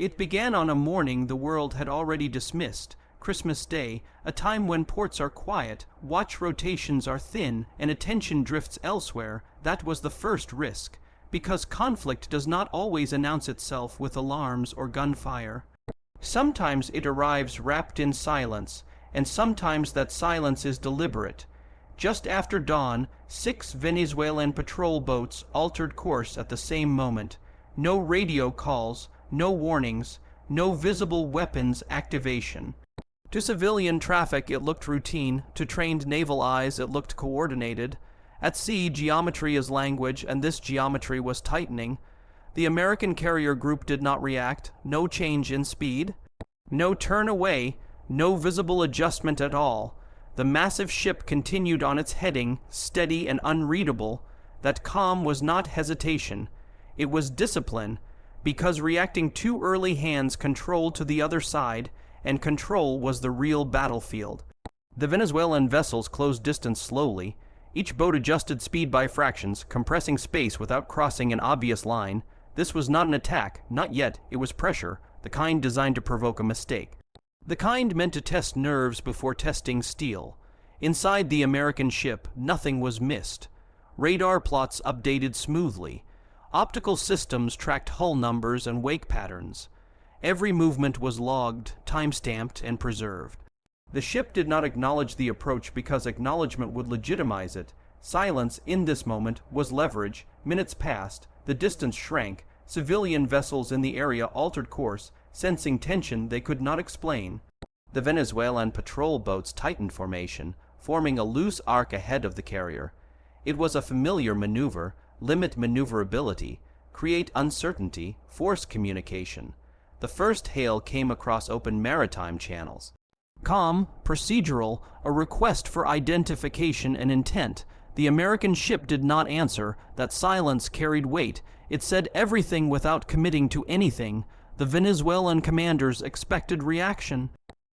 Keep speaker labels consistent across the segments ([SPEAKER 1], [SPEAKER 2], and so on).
[SPEAKER 1] It began on a morning the world had already dismissed, Christmas Day, a time when ports are quiet, watch rotations are thin, and attention drifts elsewhere. That was the first risk, because conflict does not always announce itself with alarms or gunfire. Sometimes it arrives wrapped in silence, and sometimes that silence is deliberate. Just after dawn, 6 Venezuelan patrol boats altered course at the same moment. No radio calls, no warnings, no visible weapons activation. To civilian traffic it looked routine, to trained naval eyes it looked coordinated. At sea, geometry is language, and this geometry was tightening. The American carrier group did not react, no change in speed, no turn away, no visible adjustment at all. The massive ship continued on its heading, steady and unreadable. That calm was not hesitation. It was discipline, because reacting too early hands control to the other side, and control was the real battlefield. The Venezuelan vessels closed distance slowly. Each boat adjusted speed by fractions, compressing space without crossing an obvious line. This was not an attack, not yet. It was pressure, the kind designed to provoke a mistake. The kind meant to test nerves before testing steel. Inside the American ship, nothing was missed. Radar plots updated smoothly. Optical systems tracked hull numbers and wake patterns. Every movement was logged, time-stamped, and preserved. The ship did not acknowledge the approach because acknowledgement would legitimize it. Silence, in this moment, was leverage. Minutes passed. The distance shrank. Civilian vessels in the area altered course, sensing tension they could not explain. The Venezuelan patrol boats tightened formation, forming a loose arc ahead of the carrier. It was a familiar maneuver: limit maneuverability, create uncertainty, force communication. The first hail came across open maritime channels. Calm, procedural, a request for identification and intent. The American ship did not answer. That silence carried weight. It said everything without committing to anything. The Venezuelan commanders expected reaction.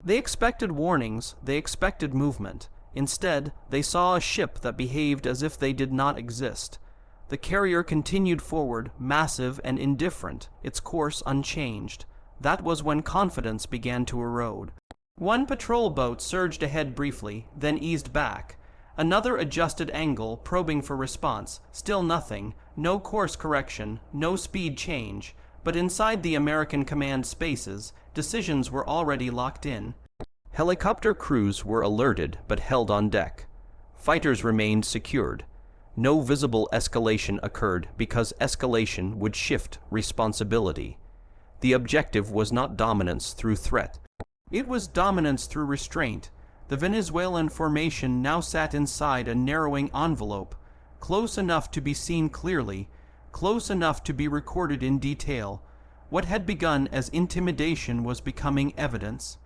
[SPEAKER 1] They expected warnings. They expected movement. Instead, they saw a ship that behaved as if they did not exist. The carrier continued forward, massive and indifferent, its course unchanged. That was when confidence began to erode. One patrol boat surged ahead briefly, then eased back. Another adjusted angle, probing for response. Still nothing. No course correction, no speed change. But inside the American command spaces, decisions were already locked in. Helicopter crews were alerted but held on deck. Fighters remained secured. No visible escalation occurred because escalation would shift responsibility. The objective was not dominance through threat. It was dominance through restraint. The Venezuelan formation now sat inside a narrowing envelope, close enough to be seen clearly, close enough to be recorded in detail. What had begun as intimidation was becoming evidence.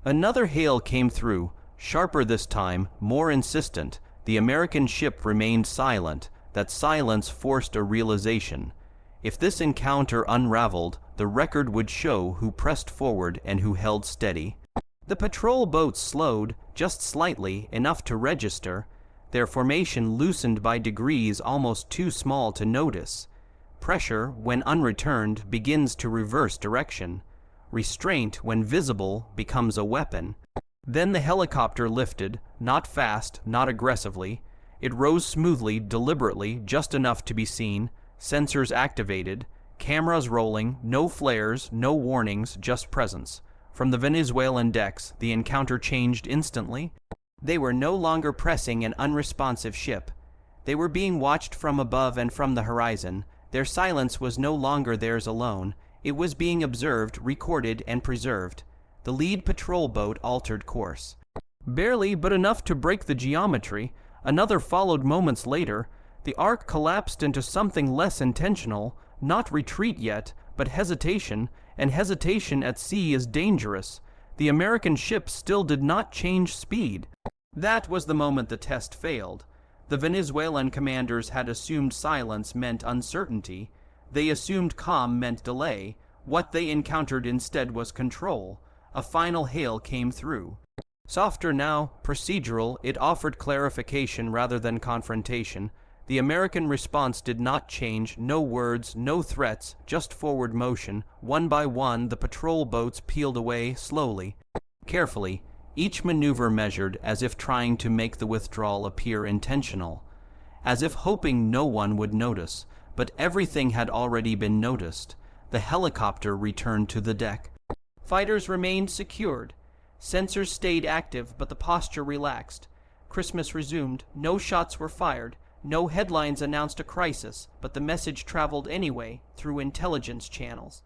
[SPEAKER 1] Another hail came through, sharper this time, more insistent. The American ship remained silent. That silence forced a realization. If this encounter unraveled, the record would show who pressed forward and who held steady. The patrol boats slowed, just slightly, enough to register. Their formation loosened by degrees almost too small to notice. Pressure, when unreturned, begins to reverse direction. Restraint, when visible, becomes a weapon. Then the helicopter lifted, not fast, not aggressively. It rose smoothly, deliberately, just enough to be seen. Sensors activated, cameras rolling, no flares, no warnings, just presence. From the Venezuelan decks, the encounter changed instantly. They were no longer pressing an unresponsive ship. They were being watched from above and from the horizon. Their silence was no longer theirs alone. It was being observed, recorded, and preserved. The lead patrol boat altered course. Barely, but enough to break the geometry. Another followed moments later. The arc collapsed into something less intentional, not retreat yet, but hesitation, and hesitation at sea is dangerous. The American ship still did not change speed. That was the moment the test failed. The Venezuelan commanders had assumed silence meant uncertainty. They assumed calm meant delay. What they encountered instead was control. A final hail came through. Softer now, procedural, it offered clarification rather than confrontation. The American response did not change, no words, no threats, just forward motion. One by one, the patrol boats peeled away slowly, carefully, each maneuver measured as if trying to make the withdrawal appear intentional, as if hoping no one would notice. But everything had already been noticed. The helicopter returned to the deck. Fighters remained secured. Sensors stayed active, but the posture relaxed. Christmas resumed. No shots were fired. No headlines announced a crisis, but the message traveled anyway, through intelligence channels,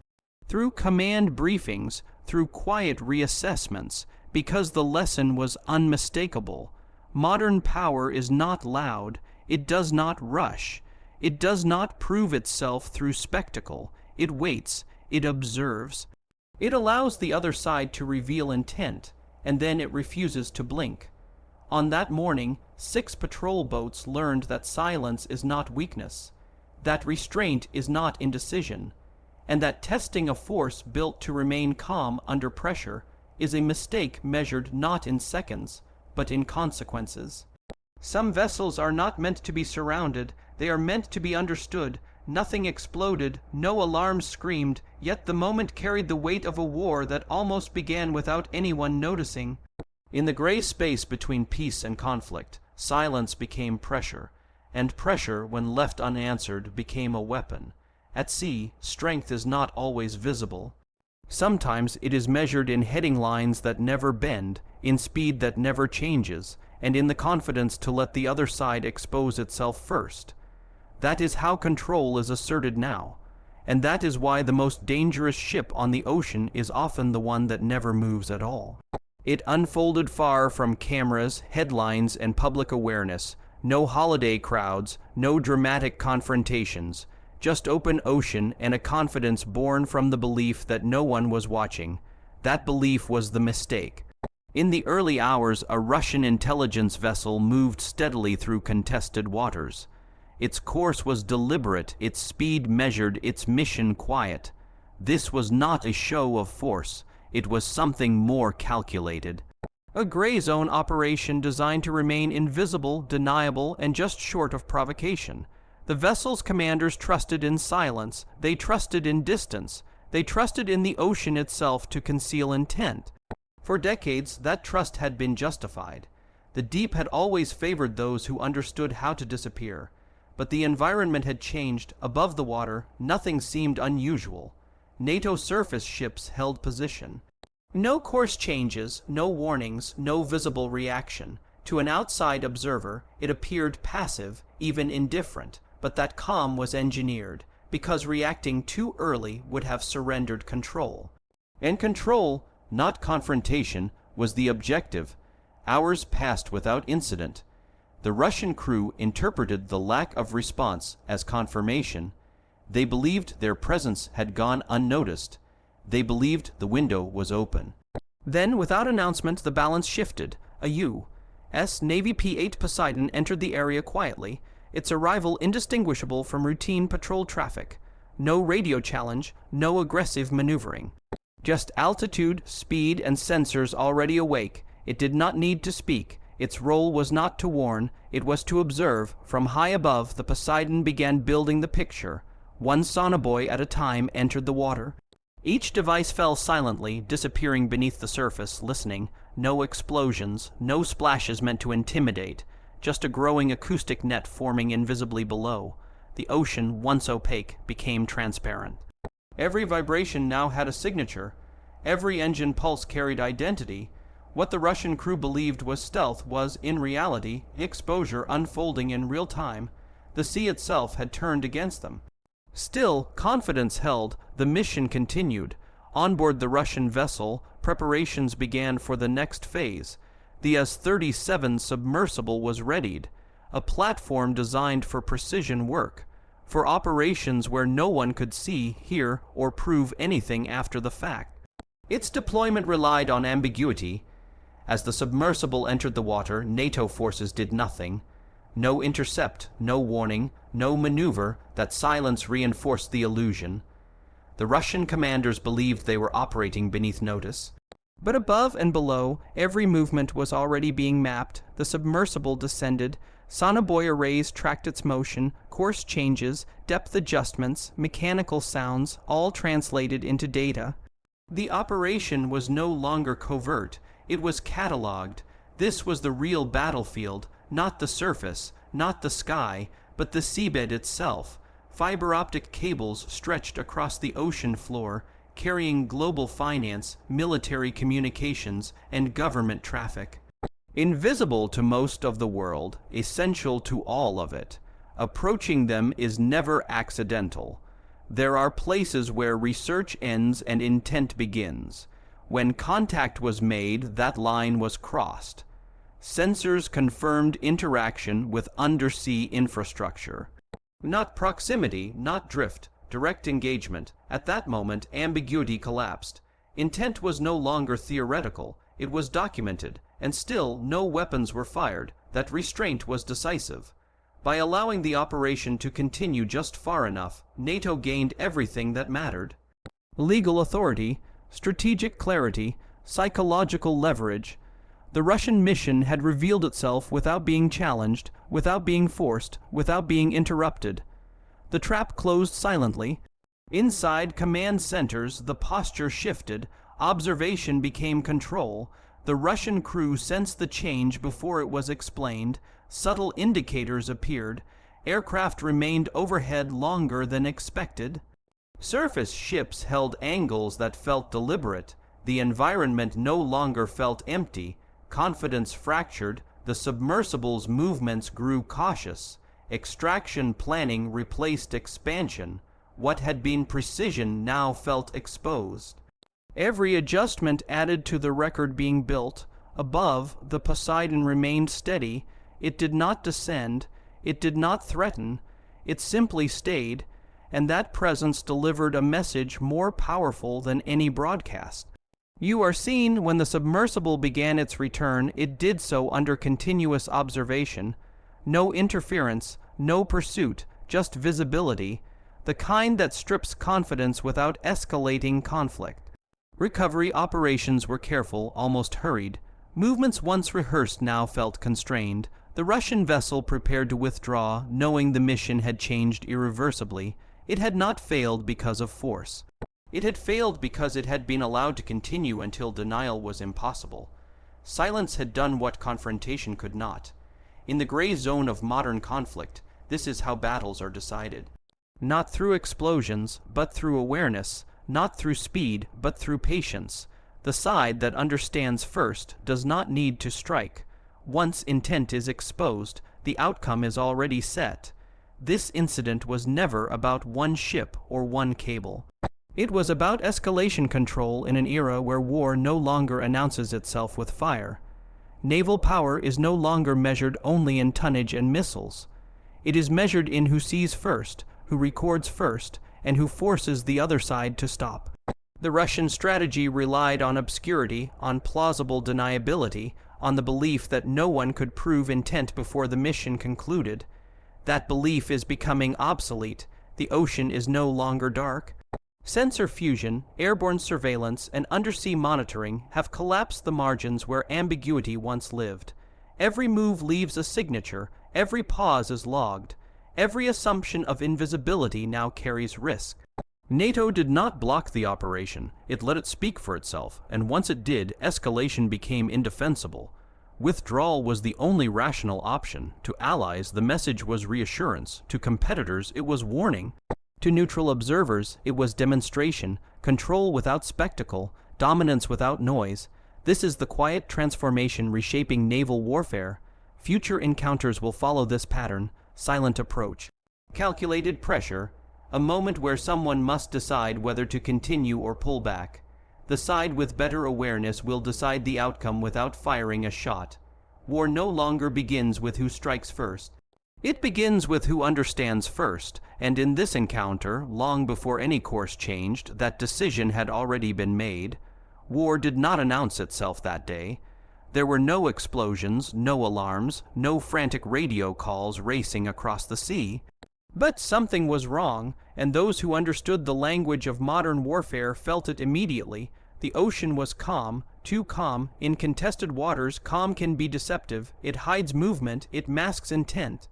[SPEAKER 1] through command briefings, through quiet reassessments, because the lesson was unmistakable. Modern power is not loud. It does not rush. It does not prove itself through spectacle. It waits. It observes. It allows the other side to reveal intent, and then it refuses to blink. On that morning, 6 patrol boats learned that silence is not weakness, that restraint is not indecision, and that testing a force built to remain calm under pressure is a mistake measured not in seconds, but in consequences. Some vessels are not meant to be surrounded, they are meant to be understood. Nothing exploded, no alarms screamed, yet the moment carried the weight of a war that almost began without anyone noticing. In the gray space between peace and conflict, silence became pressure, and pressure, when left unanswered, became a weapon. At sea, strength is not always visible. Sometimes it is measured in heading lines that never bend, in speed that never changes, and in the confidence to let the other side expose itself first. That is how control is asserted now, and that is why the most dangerous ship on the ocean is often the one that never moves at all. It unfolded far from cameras, headlines, and public awareness. No holiday crowds, no dramatic confrontations, just open ocean and a confidence born from the belief that no one was watching. That belief was the mistake. In the early hours, a Russian intelligence vessel moved steadily through contested waters. Its course was deliberate, its speed measured, its mission quiet. This was not a show of force. It was something more calculated. A gray zone operation designed to remain invisible, deniable, and just short of provocation. The vessel's commanders trusted in silence. They trusted in distance. They trusted in the ocean itself to conceal intent. For decades, that trust had been justified. The deep had always favored those who understood how to disappear. But the environment had changed. Above the water, nothing seemed unusual. NATO surface ships held position. No course changes, no warnings, no visible reaction. To an outside observer, it appeared passive, even indifferent, but that calm was engineered, because reacting too early would have surrendered control. And control, not confrontation, was the objective. Hours passed without incident. The Russian crew interpreted the lack of response as confirmation. They believed their presence had gone unnoticed. They believed the window was open. Then, without announcement, the balance shifted. A U.S. Navy P-8 Poseidon entered the area quietly, its arrival indistinguishable from routine patrol traffic. No radio challenge, no aggressive maneuvering. Just altitude, speed, and sensors already awake. It did not need to speak. Its role was not to warn, it was to observe. From high above, the Poseidon began building the picture. One sonobuoy at a time entered the water. Each device fell silently, disappearing beneath the surface, listening. No explosions, no splashes meant to intimidate, just a growing acoustic net forming invisibly below. The ocean, once opaque, became transparent. Every vibration now had a signature. Every engine pulse carried identity. What the Russian crew believed was stealth was, in reality, exposure unfolding in real time. The sea itself had turned against them. Still, confidence held. The mission continued. On board the Russian vessel, preparations began for the next phase. The S-37 submersible was readied, a platform designed for precision work, for operations where no one could see, hear, or prove anything after the fact. Its deployment relied on ambiguity. As the submersible entered the water, NATO forces did nothing. No intercept, no warning, no maneuver. That silence reinforced the illusion. The Russian commanders believed they were operating beneath notice. But above and below, every movement was already being mapped. The submersible descended. Sonobuoy arrays tracked its motion, course changes, depth adjustments, mechanical sounds, all translated into data. The operation was no longer covert, it was catalogued. This was the real battlefield, not the surface, not the sky, but the seabed itself. Fiber optic cables stretched across the ocean floor, carrying global finance, military communications, and government traffic. Invisible to most of the world, essential to all of it. Approaching them is never accidental. There are places where research ends and intent begins. When contact was made, that line was crossed. Sensors confirmed interaction with undersea infrastructure. Not proximity, not drift, direct engagement. At that moment, ambiguity collapsed. Intent was no longer theoretical, it was documented, and still no weapons were fired. That restraint was decisive. By allowing the operation to continue just far enough, NATO gained everything that mattered. Legal authority, strategic clarity, psychological leverage. The Russian mission had revealed itself without being challenged, without being forced, without being interrupted. The trap closed silently. Inside command centers, the posture shifted, observation became control. The Russian crew sensed the change before it was explained. Subtle indicators appeared. Aircraft remained overhead longer than expected. Surface ships held angles that felt deliberate. The environment no longer felt empty. Confidence fractured. The submersible's movements grew cautious. Extraction planning replaced expansion. What had been precision now felt exposed. Every adjustment added to the record being built. Above, the Poseidon remained steady. It did not descend. It did not threaten. It simply stayed, and that presence delivered a message more powerful than any broadcast. You are seen. When the submersible began its return, it did so under continuous observation. No interference, no pursuit, just visibility, the kind that strips confidence without escalating conflict. Recovery operations were careful, almost hurried. Movements once rehearsed now felt constrained. The Russian vessel prepared to withdraw, knowing the mission had changed irreversibly. It had not failed because of force. It had failed because it had been allowed to continue until denial was impossible. Silence had done what confrontation could not. In the gray zone of modern conflict, this is how battles are decided. Not through explosions, but through awareness. Not through speed, but through patience. The side that understands first does not need to strike. Once intent is exposed, the outcome is already set. This incident was never about one ship or one cable. It was about escalation control in an era where war no longer announces itself with fire. Naval power is no longer measured only in tonnage and missiles. It is measured in who sees first, who records first, and who forces the other side to stop. The Russian strategy relied on obscurity, on plausible deniability, on the belief that no one could prove intent before the mission concluded. That belief is becoming obsolete. The ocean is no longer dark. Sensor fusion, airborne surveillance, and undersea monitoring have collapsed the margins where ambiguity once lived. Every move leaves a signature, every pause is logged. Every assumption of invisibility now carries risk. NATO did not block the operation, it let it speak for itself, and once it did, escalation became indefensible. Withdrawal was the only rational option. To allies, the message was reassurance. To competitors, it was warning. To neutral observers, it was demonstration, control without spectacle, dominance without noise. This is the quiet transformation reshaping naval warfare. Future encounters will follow this pattern, silent approach. Calculated pressure, a moment where someone must decide whether to continue or pull back. The side with better awareness will decide the outcome without firing a shot. War no longer begins with who strikes first. It begins with who understands first, and in this encounter, long before any course changed, that decision had already been made. War did not announce itself that day. There were no explosions, no alarms, no frantic radio calls racing across the sea. But something was wrong, and those who understood the language of modern warfare felt it immediately. The ocean was calm, too calm. In contested waters, calm can be deceptive. It hides movement, it masks intent,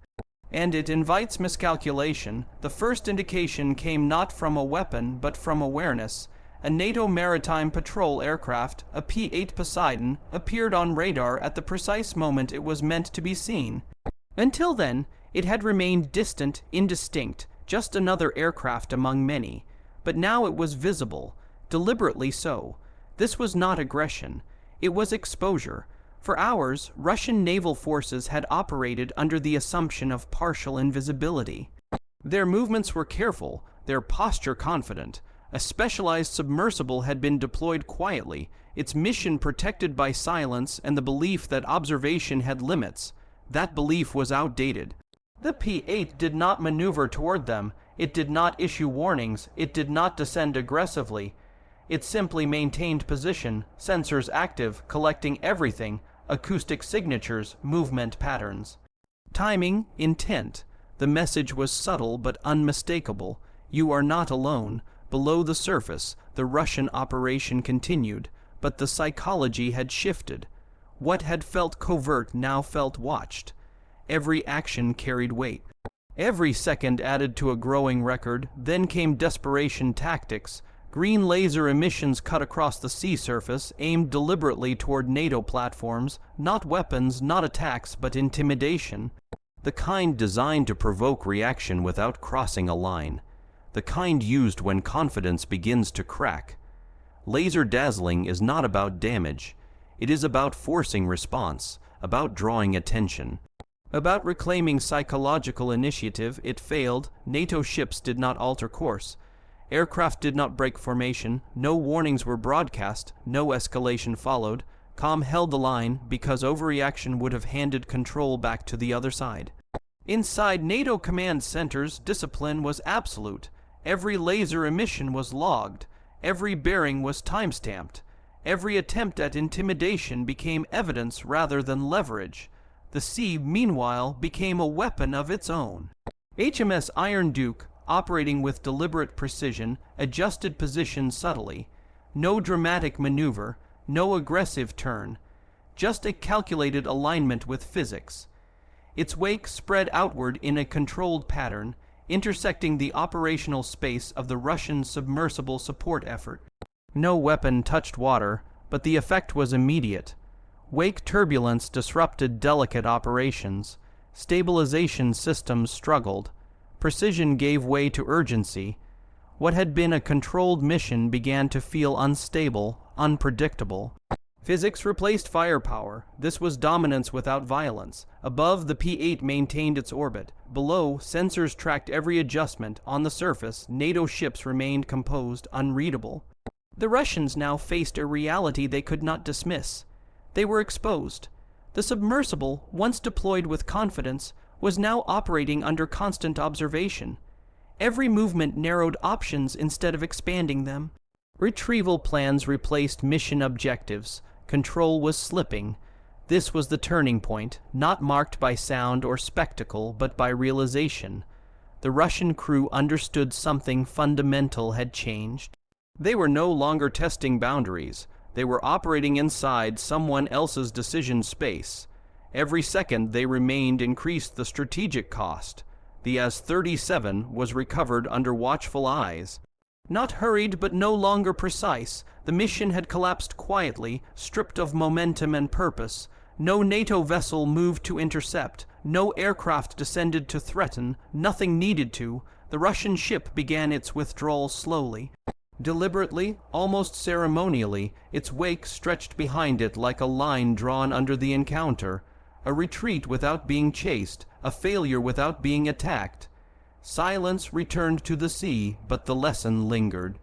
[SPEAKER 1] and it invites miscalculation. The first indication came not from a weapon, but from awareness. A NATO maritime patrol aircraft, a P-8 Poseidon, appeared on radar at the precise moment it was meant to be seen. Until then, it had remained distant, indistinct, just another aircraft among many. But now it was visible, deliberately so. This was not aggression. It was exposure. For hours, Russian naval forces had operated under the assumption of partial invisibility. Their movements were careful, their posture confident. A specialized submersible had been deployed quietly, its mission protected by silence and the belief that observation had limits. That belief was outdated. The P-8 did not maneuver toward them, it did not issue warnings, it did not descend aggressively. It simply maintained position, sensors active, collecting everything, acoustic signatures, movement patterns. Timing, intent. The message was subtle but unmistakable. You are not alone. Below the surface, the Russian operation continued, but the psychology had shifted. What had felt covert now felt watched. Every action carried weight. Every second added to a growing record. Then came desperation tactics. Green laser emissions cut across the sea surface, aimed deliberately toward NATO platforms, not weapons, not attacks, but intimidation. The kind designed to provoke reaction without crossing a line. The kind used when confidence begins to crack. Laser dazzling is not about damage. It is about forcing response, about drawing attention. About reclaiming psychological initiative. It failed. NATO ships did not alter course. Aircraft did not break formation. No warnings were broadcast. No escalation followed. Com held the line because overreaction would have handed control back to the other side. Inside NATO command centers, discipline was absolute. Every laser emission was logged. Every bearing was time-stamped. Every attempt at intimidation became evidence rather than leverage. The sea, meanwhile, became a weapon of its own. HMS Iron Duke, operating with deliberate precision, adjusted position subtly. No dramatic maneuver, no aggressive turn, just a calculated alignment with physics. Its wake spread outward in a controlled pattern, intersecting the operational space of the Russian submersible support effort. No weapon touched water, but the effect was immediate. Wake turbulence disrupted delicate operations. Stabilization systems struggled. Precision gave way to urgency. What had been a controlled mission began to feel unstable, unpredictable. Physics replaced firepower. This was dominance without violence. Above, the P-8 maintained its orbit. Below, sensors tracked every adjustment. On the surface, NATO ships remained composed, unreadable. The Russians now faced a reality they could not dismiss. They were exposed. The submersible, once deployed with confidence, was now operating under constant observation. Every movement narrowed options instead of expanding them. Retrieval plans replaced mission objectives. Control was slipping. This was the turning point, not marked by sound or spectacle, but by realization. The Russian crew understood something fundamental had changed. They were no longer testing boundaries. They were operating inside someone else's decision space. Every second they remained increased the strategic cost. The AS-37 was recovered under watchful eyes. Not hurried, but no longer precise, the mission had collapsed quietly, stripped of momentum and purpose. No NATO vessel moved to intercept. No aircraft descended to threaten. Nothing needed to. The Russian ship began its withdrawal slowly. Deliberately, almost ceremonially, its wake stretched behind it like a line drawn under the encounter. A retreat without being chased, a failure without being attacked. Silence returned to the sea, but the lesson lingered.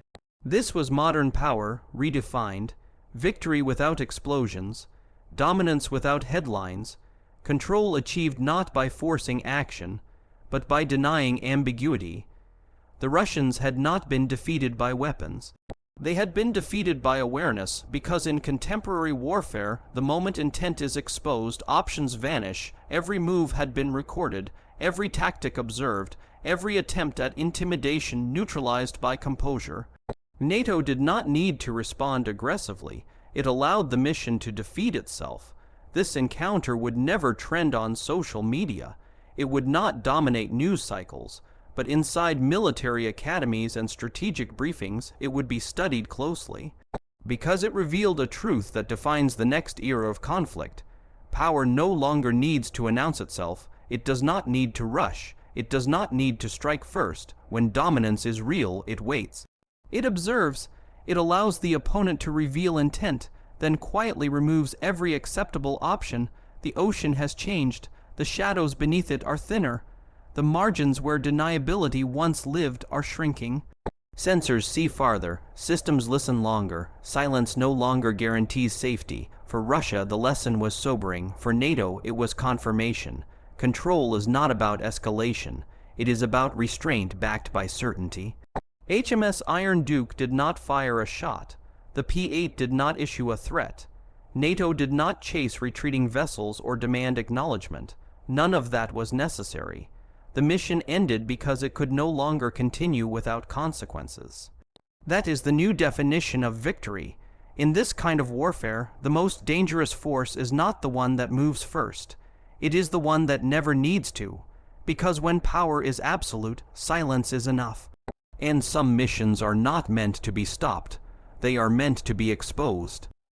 [SPEAKER 1] This was modern power, redefined. Victory without explosions. Dominance without headlines. Control achieved not by forcing action, but by denying ambiguity. The Russians had not been defeated by weapons. They had been defeated by awareness, because in contemporary warfare, the moment intent is exposed, options vanish. Every move had been recorded, every tactic observed, every attempt at intimidation neutralized by composure. NATO did not need to respond aggressively. It allowed the mission to defeat itself. This encounter would never trend on social media. It would not dominate news cycles, but inside military academies and strategic briefings, it would be studied closely. Because it revealed a truth that defines the next era of conflict. Power no longer needs to announce itself. It does not need to rush. It does not need to strike first. When dominance is real, it waits. It observes. It allows the opponent to reveal intent, then quietly removes every acceptable option. The ocean has changed. The shadows beneath it are thinner. The margins where deniability once lived are shrinking. Sensors see farther. Systems listen longer. Silence no longer guarantees safety. For Russia, the lesson was sobering. For NATO, it was confirmation. Control is not about escalation. It is about restraint backed by certainty. HMS Iron Duke did not fire a shot. The P-8 did not issue a threat. NATO did not chase retreating vessels or demand acknowledgement. None of that was necessary. The mission ended because it could no longer continue without consequences. That is the new definition of victory. In this kind of warfare, the most dangerous force is not the one that moves first. It is the one that never needs to. Because when power is absolute, silence is enough. And some missions are not meant to be stopped. They are meant to be exposed.